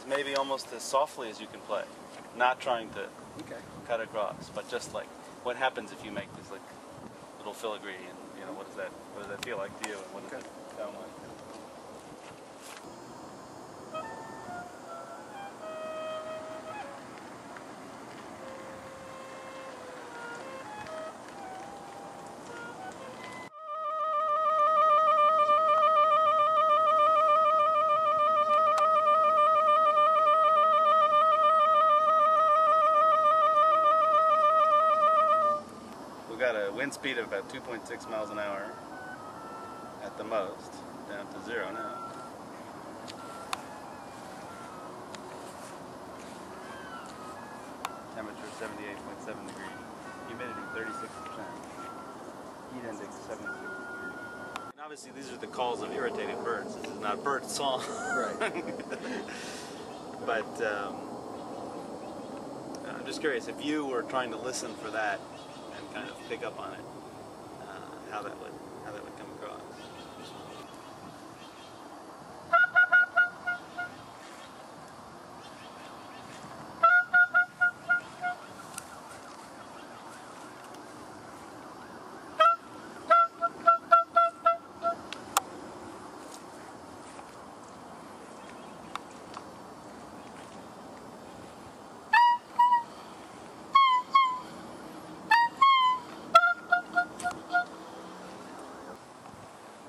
maybe almost as softly as you can play, not trying to cut across, but just like what happens if you make this like little filigree, and you know what does that feel like to you, and what does it sound like? We've got a wind speed of about 2.6 miles an hour at the most, down to 0 now. Temperature 78.7 degrees. Humidity 36%. Heat index 76. And obviously these are the calls of irritated birds. This is not bird song. Right. But I'm just curious, if you were trying to listen for that and kind of pick up on it, how that would come across.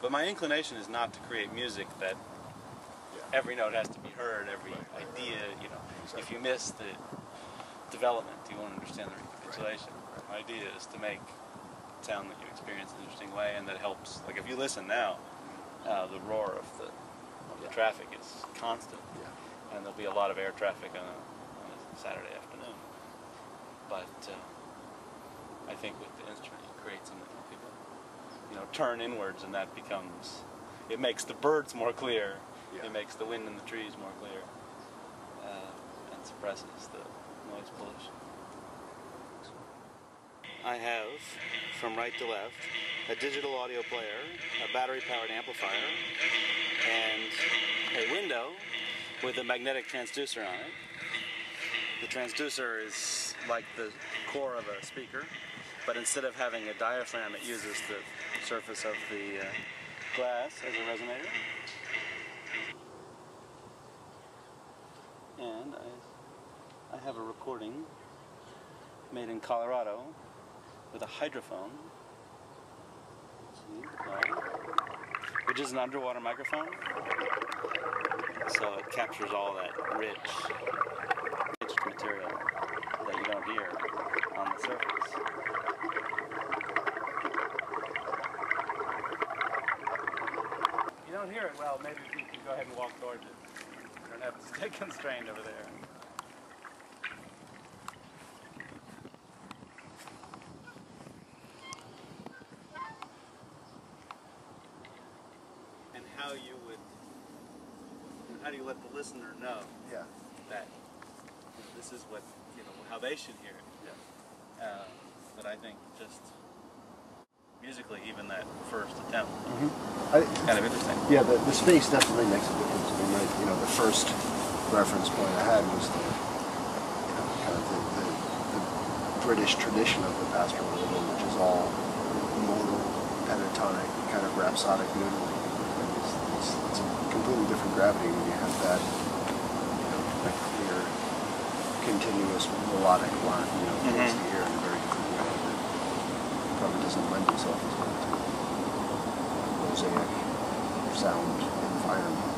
But my inclination is not to create music that every note has to be heard, every idea, you know. If you miss the development, you won't understand the recapitulation. My idea is to make sound that you experience in an interesting way, and that helps. Like if you listen now, the roar of the traffic is constant, and there'll be a lot of air traffic on a Saturday afternoon. But I think with the instrument, you create something that people, you know, turn inwards, and that becomes, it makes the birds more clear, it makes the wind in the trees more clear, and suppresses the noise pollution. I have, from right to left, a digital audio player, a battery-powered amplifier, and a window with a magnetic transducer on it. The transducer is like the core of a speaker, but instead of having a diaphragm, it uses the surface of the glass as a resonator. And I have a recording made in Colorado with a hydrophone, which is an underwater microphone, so it captures all that rich material that you don't hear on the surface. You don't hear it well, maybe you can go ahead and walk towards it. You don't have to stay constrained over there. And how do you let the listener know that this is what, you know, how they should hear it? But I think just musically, even that first attempt, kind of interesting. Yeah, the space definitely makes a difference. I mean, you know, the first reference point I had was the, you know, kind of the British tradition of the pastoral rhythm, which is all modal, pentatonic, kind of rhapsodic noodling. It's a completely different gravity when you have that, you know, that clear, continuous melodic line, you know, towards the ear in a very different way that probably doesn't lend itself as well to a mosaic sound environment.